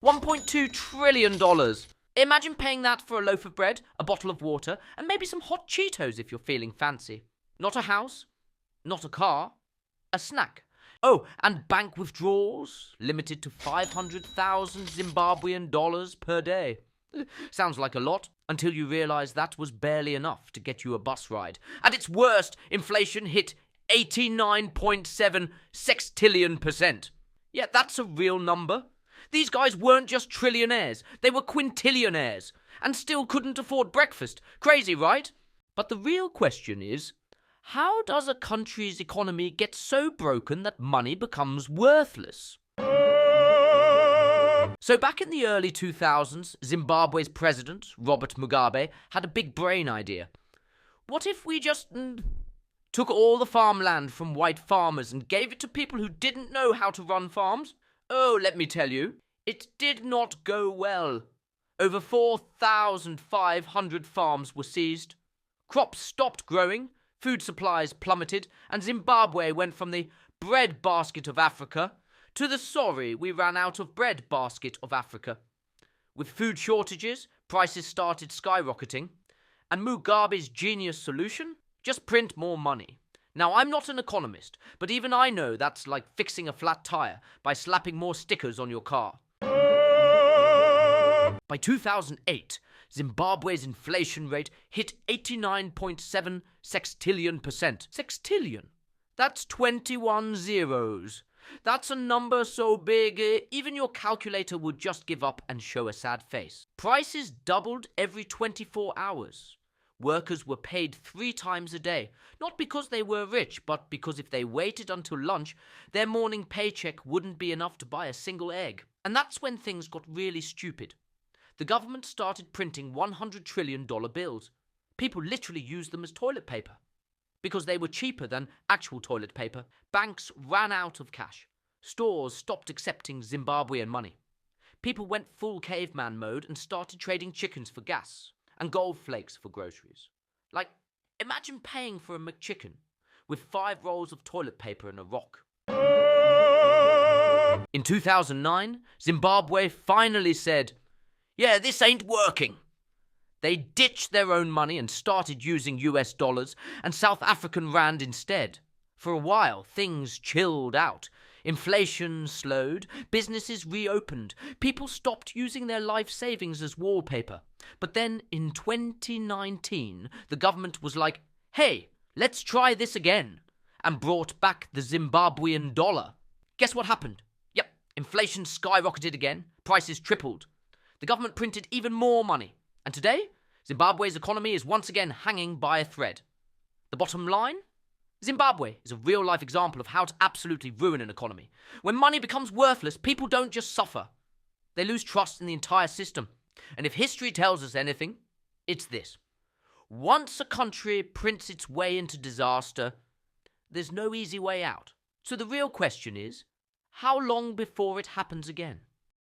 $1.2 trillion. Imagine paying that for a loaf of bread, a bottle of water, and maybe some hot Cheetos if you're feeling fancy. Not a house, not a car, a snack. Oh, and bank withdrawals, limited to 500,000 Zimbabwean dollars per day. Sounds like a lot, until you realise that was barely enough to get you a bus ride. At its worst, inflation hit 89.7 sextillion%. Yeah, that's a real number. These guys weren't just trillionaires, they were quintillionaires, and still couldn't afford breakfast. Crazy, right? But the real question is, how does a country's economy get so broken that money becomes worthless? So back in the early 2000s, Zimbabwe's president, Robert Mugabe, had a big brain idea. What if we just took all the farmland from white farmers and gave it to people who didn't know how to run farms? Oh, let me tell you, it did not go well. Over 4,500 farms were seized. Crops stopped growing, food supplies plummeted, and Zimbabwe went from the bread basket of Africa to the sorry we ran out of bread basket of Africa. With food shortages, prices started skyrocketing, and Mugabe's genius solution? Just print more money. Now, I'm not an economist, but even I know that's like fixing a flat tire by slapping more stickers on your car. By 2008, Zimbabwe's inflation rate hit 89.7 sextillion%. Sextillion? That's 21 zeros. That's a number so big, even your calculator would just give up and show a sad face. Prices doubled every 24 hours. Workers were paid 3 times a day, not because they were rich, but because if they waited until lunch, their morning paycheck wouldn't be enough to buy a single egg. And that's when things got really stupid. The government started printing $100 trillion bills. People literally used them as toilet paper. Because they were cheaper than actual toilet paper, banks ran out of cash. Stores stopped accepting Zimbabwean money. People went full caveman mode and started trading chickens for gas and gold flakes for groceries. Like, imagine paying for a McChicken with 5 rolls of toilet paper and a rock. In 2009, Zimbabwe finally said, "Yeah, this ain't working." They ditched their own money and started using US dollars and South African rand instead. For a while, things chilled out. Inflation slowed, businesses reopened, people stopped using their life savings as wallpaper. But then in 2019, the government was like, "Hey, let's try this again," and brought back the Zimbabwean dollar. Guess what happened? Yep, inflation skyrocketed again, prices tripled. The government printed even more money. And today, Zimbabwe's economy is once again hanging by a thread. The bottom line? Zimbabwe is a real-life example of how to absolutely ruin an economy. When money becomes worthless, people don't just suffer. They lose trust in the entire system. And if history tells us anything, it's this. Once a country prints its way into disaster, there's no easy way out. So the real question is, how long before it happens again?